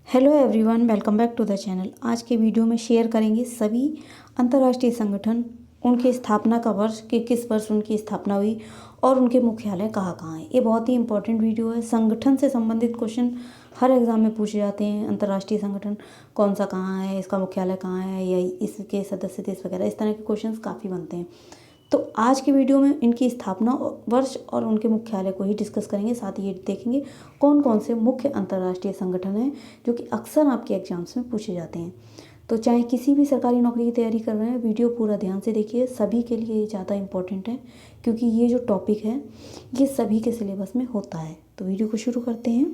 Hello everyone, welcome back to the channel. आज के video में शेयर करेंगे सभी अंतर्राष्ट्रीय संगठन, उनकी स्थापना का वर्ष कि किस वर्ष उनकी स्थापना हुई और उनके मुख्यालय कहाँ कहाँ हैं। ये बहुत ही इंपॉर्टेंट वीडियो है। संगठन से संबंधित क्वेश्चन हर एग्जाम में पूछे जाते हैं। अंतर्राष्ट्रीय संगठन कौन सा कहाँ है, इसका मुख्यालय कहाँ है, या इसके सदस्य देश वगैरह, इस तरह के क्वेश्चन काफ़ी बनते हैं। तो आज के वीडियो में इनकी स्थापना वर्ष और उनके मुख्यालय को ही डिस्कस करेंगे। साथ ही ये देखेंगे कौन कौन से मुख्य अंतर्राष्ट्रीय संगठन हैं जो कि अक्सर आपके एग्जाम्स में पूछे जाते हैं। तो चाहे किसी भी सरकारी नौकरी की तैयारी कर रहे हैं, वीडियो पूरा ध्यान से देखिए। सभी के लिए ये ज़्यादा इंपॉर्टेंट है क्योंकि ये जो टॉपिक है ये सभी के सिलेबस में होता है। तो वीडियो को शुरू करते हैं।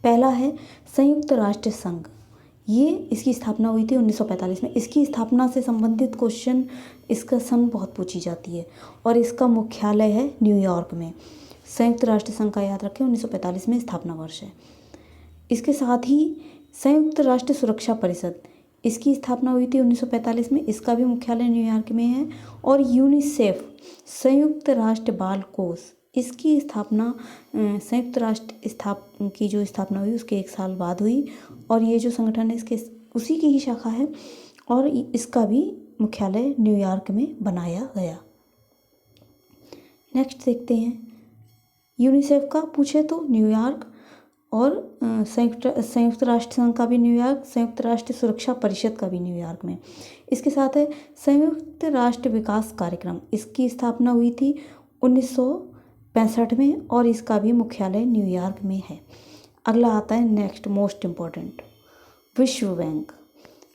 पहला है संयुक्त राष्ट्र संघ। ये इसकी स्थापना हुई थी 1945 में। इसकी स्थापना से संबंधित क्वेश्चन, इसका सन बहुत पूछी जाती है और इसका मुख्यालय है न्यूयॉर्क में। संयुक्त राष्ट्र संघ का याद रखें, 1945 में स्थापना वर्ष है। इसके साथ ही संयुक्त राष्ट्र सुरक्षा परिषद, इसकी स्थापना हुई थी 1945 में। इसका भी मुख्यालय न्यूयॉर्क में है। और यूनिसेफ, संयुक्त राष्ट्र बाल कोष, इसकी स्थापना संयुक्त राष्ट्र की जो स्थापना हुई उसके 1 साल बाद हुई। और ये जो संगठन है इसके उसी की ही शाखा है और इसका भी मुख्यालय न्यूयॉर्क में बनाया गया। नेक्स्ट देखते हैं। यूनिसेफ का पूछे तो न्यूयॉर्क, और संयुक्त राष्ट्र संघ का भी न्यूयॉर्क, संयुक्त राष्ट्र सुरक्षा परिषद का भी न्यूयॉर्क में। इसके साथ है संयुक्त राष्ट्र विकास कार्यक्रम। इसकी स्थापना हुई थी 1965 में और इसका भी मुख्यालय न्यूयॉर्क में है। अगला आता है नेक्स्ट मोस्ट इम्पॉर्टेंट, विश्व बैंक।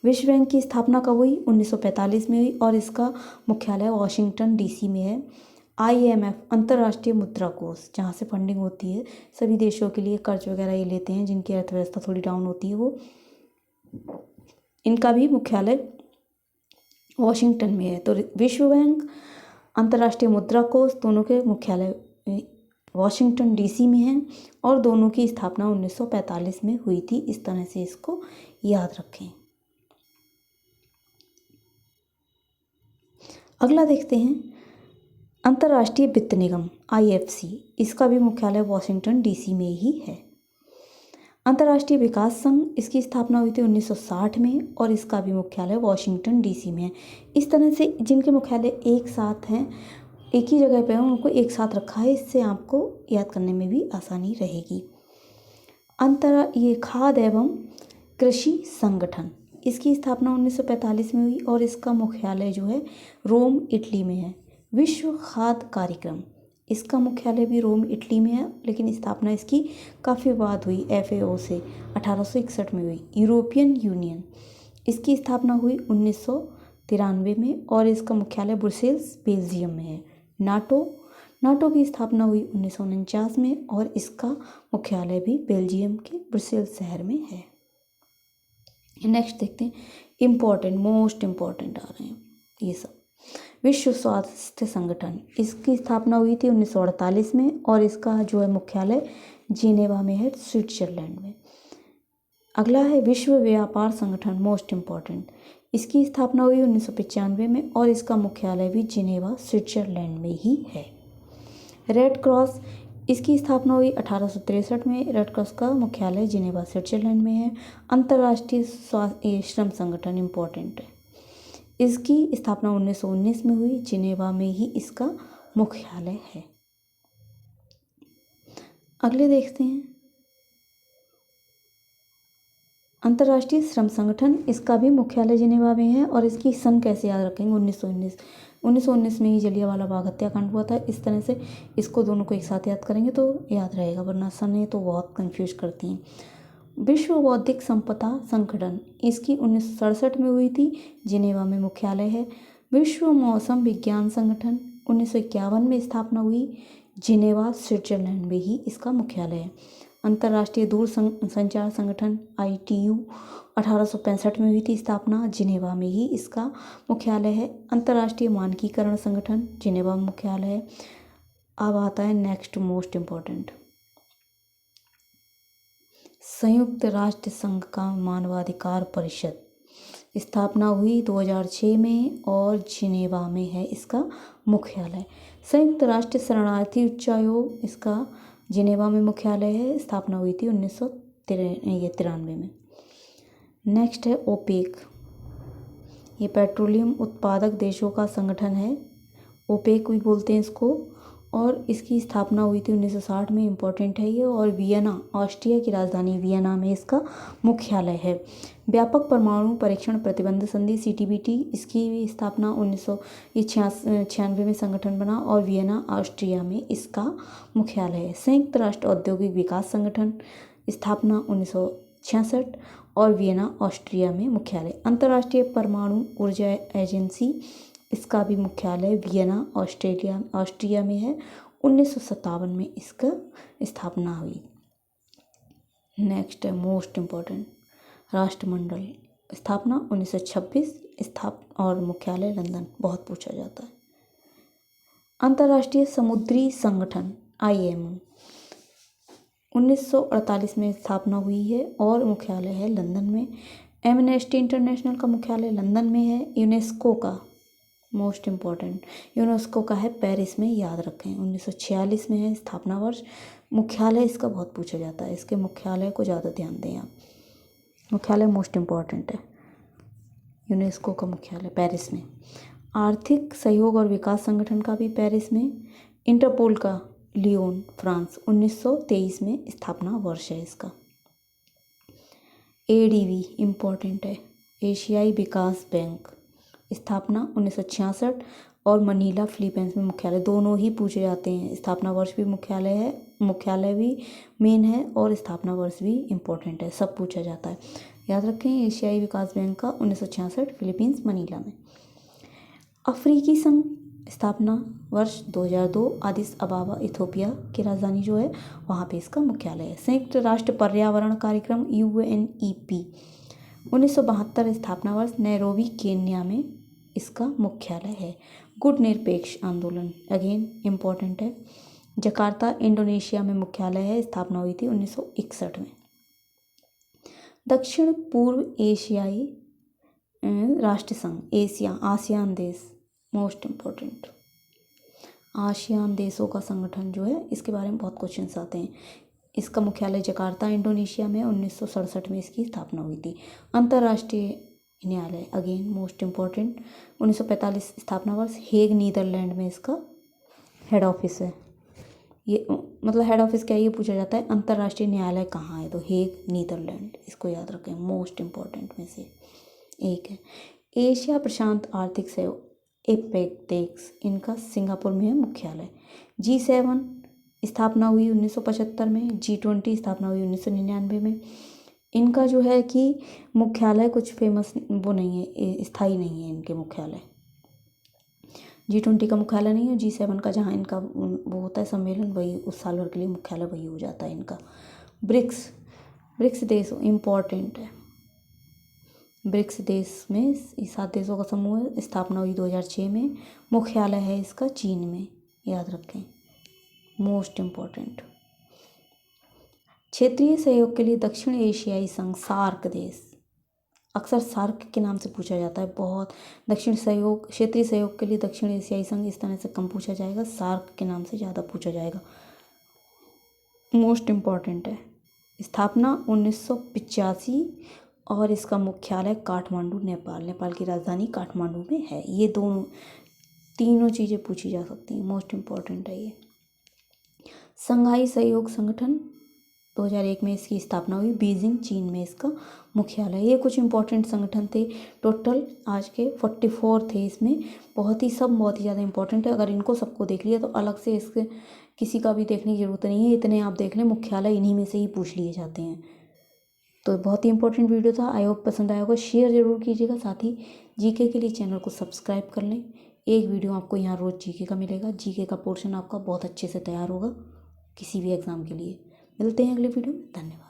विश्व बैंक की स्थापना कब हुई? 1945 में हुई और इसका मुख्यालय वाशिंगटन डीसी में है। IMF, अंतर्राष्ट्रीय मुद्रा कोष, जहाँ से फंडिंग होती है सभी देशों के लिए, कर्ज वगैरह ये लेते हैं जिनकी अर्थव्यवस्था थोड़ी डाउन होती है वो, इनका भी मुख्यालय वॉशिंगटन में है। तो विश्व बैंक, अंतर्राष्ट्रीय मुद्रा कोष, दोनों के मुख्यालय वॉशिंगटन डीसी में है और दोनों की स्थापना 1945 में हुई थी। इस तरह से इसको याद रखें। अगला देखते हैं अंतर्राष्ट्रीय वित्त निगम IFC, इसका भी मुख्यालय वॉशिंगटन डीसी में ही है। अंतर्राष्ट्रीय विकास संघ, इसकी स्थापना हुई थी 1960 में और इसका भी मुख्यालय वॉशिंगटन डीसी में है। इस तरह से जिनके मुख्यालय एक साथ हैं, एक ही जगह पे हैं, उनको एक साथ रखा है। इससे आपको याद करने में भी आसानी रहेगी। ये खाद्य एवं कृषि संगठन, इसकी स्थापना 1945 में हुई और इसका मुख्यालय जो है रोम, इटली में है। विश्व खाद्य कार्यक्रम, इसका मुख्यालय भी रोम, इटली में है, लेकिन स्थापना इसकी काफ़ी बाद हुई FAO से 1861 में हुई। यूरोपियन यूनियन, इसकी स्थापना हुई 1993 में और इसका मुख्यालय ब्रुसेल्स, बेल्जियम में है। नाटो की स्थापना हुई 1949 में और इसका मुख्यालय भी बेल्जियम के ब्रुसेल्स शहर में है। नेक्स्ट देखते हैं इम्पॉर्टेंट, मोस्ट इम्पॉर्टेंट आ रहे हैं ये सब। विश्व स्वास्थ्य संगठन, इसकी स्थापना हुई थी 1948 में और इसका जो है मुख्यालय जिनेवा में है, स्विट्जरलैंड में। अगला है विश्व व्यापार संगठन, मोस्ट इम्पॉर्टेंट, इसकी स्थापना हुई 1995 में और इसका मुख्यालय भी जिनेवा, स्विट्जरलैंड में ही है। रेड क्रॉस, इसकी स्थापना हुई 1863 में। रेड क्रॉस का मुख्यालय जिनेवा, स्विट्जरलैंड में है। अंतर्राष्ट्रीय श्रम संगठन इम्पॉर्टेंट है, इसकी स्थापना 1919 में हुई, जिनेवा में ही इसका मुख्यालय है। अगले देखते हैं अंतर्राष्ट्रीय श्रम संगठन, इसका भी मुख्यालय जिनेवा में है और इसकी सन कैसे याद रखेंगे? 1919 में ही जलियांवाला बाग हत्याकांड हुआ था। इस तरह से इसको दोनों को एक साथ याद करेंगे तो याद रहेगा, वरना सन है तो बहुत कंफ्यूज करती हैं। विश्व बौद्धिक संपदा संगठन, इसकी 1967 में हुई थी, जिनेवा में मुख्यालय है। विश्व मौसम विज्ञान संगठन, 1951 में स्थापना हुई, जिनेवा, स्विट्जरलैंड में ही इसका मुख्यालय है। अंतर्राष्ट्रीय दूर संचार संगठन ITU, 1865 में हुई थी स्थापना, जिनेवा में ही इसका मुख्यालय है। अंतर्राष्ट्रीय मानकीकरण संगठन, जिनेवा में मुख्यालय है। अब आता है नेक्स्ट मोस्ट इम्पॉर्टेंट, संयुक्त राष्ट्र संघ का मानवाधिकार परिषद, स्थापना हुई 2006 में और जिनेवा में है इसका मुख्यालय। संयुक्त राष्ट्र शरणार्थी उच्चायोग, इसका जिनेवा में मुख्यालय है, स्थापना हुई थी 1993 में। नेक्स्ट है ओपेक, ये पेट्रोलियम उत्पादक देशों का संगठन है, ओपेक भी बोलते हैं इसको, और इसकी स्थापना हुई थी 1960 में, इम्पोर्टेंट है ये। और वियना, ऑस्ट्रिया की राजधानी वियना में इसका मुख्यालय है। व्यापक परमाणु परीक्षण प्रतिबंध संधि CTBT, इसकी भी स्थापना 1996 में संगठन बना और वियना ऑस्ट्रिया में इसका मुख्यालय है। संयुक्त राष्ट्र औद्योगिक विकास संगठन, स्थापना 1966 और वियना ऑस्ट्रिया में मुख्यालय। अंतर्राष्ट्रीय परमाणु ऊर्जा एजेंसी, इसका भी मुख्यालय वियना ऑस्ट्रिया में है। 1957 में इसका स्थापना हुई। नेक्स्ट है मोस्ट इम्पॉर्टेंट, राष्ट्रमंडल, स्थापना 1926, और मुख्यालय लंदन, बहुत पूछा जाता है। अंतर्राष्ट्रीय समुद्री संगठन IMO, 1948 में स्थापना हुई है और मुख्यालय है लंदन में। एमनेस्टी इंटरनेशनल का मुख्यालय लंदन में है। यूनेस्को का, मोस्ट इम्पॉर्टेंट, यूनेस्को का है पेरिस में, याद रखें, 1946 में है स्थापना वर्ष। मुख्यालय इसका बहुत पूछा जाता है, इसके मुख्यालय को ज़्यादा ध्यान दें आप, मुख्यालय मोस्ट इम्पॉर्टेंट है। यूनेस्को का मुख्यालय पेरिस में। आर्थिक सहयोग और विकास संगठन का भी पेरिस में। इंटरपोल का लियोन, फ्रांस, 1923 में स्थापना वर्ष है इसका। ADB इम्पॉर्टेंट है, एशियाई विकास बैंक, स्थापना 1966 और मनीला फिलीपींस में मुख्यालय, दोनों ही पूछे जाते हैं। स्थापना वर्ष भी मुख्यालय भी मेन है और स्थापना वर्ष भी इम्पोर्टेंट है, सब पूछा जाता है, याद रखें। एशियाई विकास बैंक का 1966, फिलीपींस, मनीला में। अफ्रीकी संघ, स्थापना वर्ष 2002, आदिस अबाबा, इथोपिया की राजधानी जो है वहाँ पे इसका मुख्यालय है। संयुक्त राष्ट्र पर्यावरण कार्यक्रम UNEP, 1972, स्थापना वर्ष, नैरोबी, केन्या में इसका मुख्यालय है। गुट निरपेक्ष आंदोलन, अगेन इम्पॉर्टेंट है, जकार्ता, इंडोनेशिया में मुख्यालय है, स्थापना हुई थी 1961 में। दक्षिण पूर्व एशियाई राष्ट्र संघ, आसियान देश, मोस्ट इम्पोर्टेंट, आसियान देशों का संगठन जो है, इसके बारे में बहुत क्वेश्चंस आते हैं। इसका मुख्यालय जकार्ता, इंडोनेशिया में, 1967 में इसकी स्थापना हुई थी। अंतर्राष्ट्रीय न्यायालय, अगेन मोस्ट इम्पॉर्टेंट, 1945 स्थापना वर्ष, हेग, नीदरलैंड में इसका हेड ऑफिस है। ये मतलब हेड ऑफिस क्या है ये पूछा जाता है, अंतर्राष्ट्रीय न्यायालय कहाँ है, तो हेग, नीदरलैंड, इसको याद रखें, मोस्ट इम्पॉर्टेंट में से एक है। एशिया प्रशांत आर्थिक सहयोग, एपेक्स, इनका सिंगापुर में है मुख्यालय। G7 स्थापना हुई 1975 में, G20 स्थापना हुई 1999 में। इनका जो है कि मुख्यालय कुछ फेमस वो नहीं है, स्थायी नहीं है इनके मुख्यालय। G20 का मुख्यालय नहीं है, G7 का जहाँ इनका वो होता है सम्मेलन, वही उस साल भर के लिए मुख्यालय वही हो जाता है इनका। ब्रिक्स देश इम्पॉर्टेंट है, ब्रिक्स देश में 7 देशों का समूह है, स्थापना हुई 2006 में, मुख्यालय है इसका चीन में, याद रखें, मोस्ट इम्पॉर्टेंट। क्षेत्रीय सहयोग के लिए दक्षिण एशियाई संघ, सार्क देश, अक्सर सार्क के नाम से पूछा जाता है, बहुत क्षेत्रीय सहयोग के लिए दक्षिण एशियाई संघ, इस तरह से कम पूछा जाएगा, सार्क के नाम से ज़्यादा पूछा जाएगा, मोस्ट इम्पॉर्टेंट है। स्थापना 1985 और इसका मुख्यालय काठमांडू, नेपाल की राजधानी काठमांडू में है। ये तीनों चीज़ें पूछी जा सकती हैं, मोस्ट इम्पॉर्टेंट है ये। संघाई सहयोग संगठन, 2001 में इसकी स्थापना हुई, बीजिंग, चीन में इसका मुख्यालय। ये कुछ इंपॉर्टेंट संगठन थे, टोटल आज के 44 थे इसमें, बहुत ही ज़्यादा इंपॉर्टेंट है। अगर इनको सबको देख लिया तो अलग से इसके किसी का भी देखने की ज़रूरत नहीं है, इतने आप देख लें, मुख्यालय इन्हीं में से ही पूछ लिए जाते हैं। तो बहुत ही इंपॉर्टेंट वीडियो था, आई होप पसंद आया होगा, शेयर ज़रूर कीजिएगा, साथ ही जीके के लिए चैनल को सब्सक्राइब कर लें। एक वीडियो आपको यहाँ रोज़ जीके का मिलेगा, जीके का पोर्शन आपका बहुत अच्छे से तैयार होगा किसी भी एग्ज़ाम के लिए। मिलते हैं अगले वीडियो में, धन्यवाद।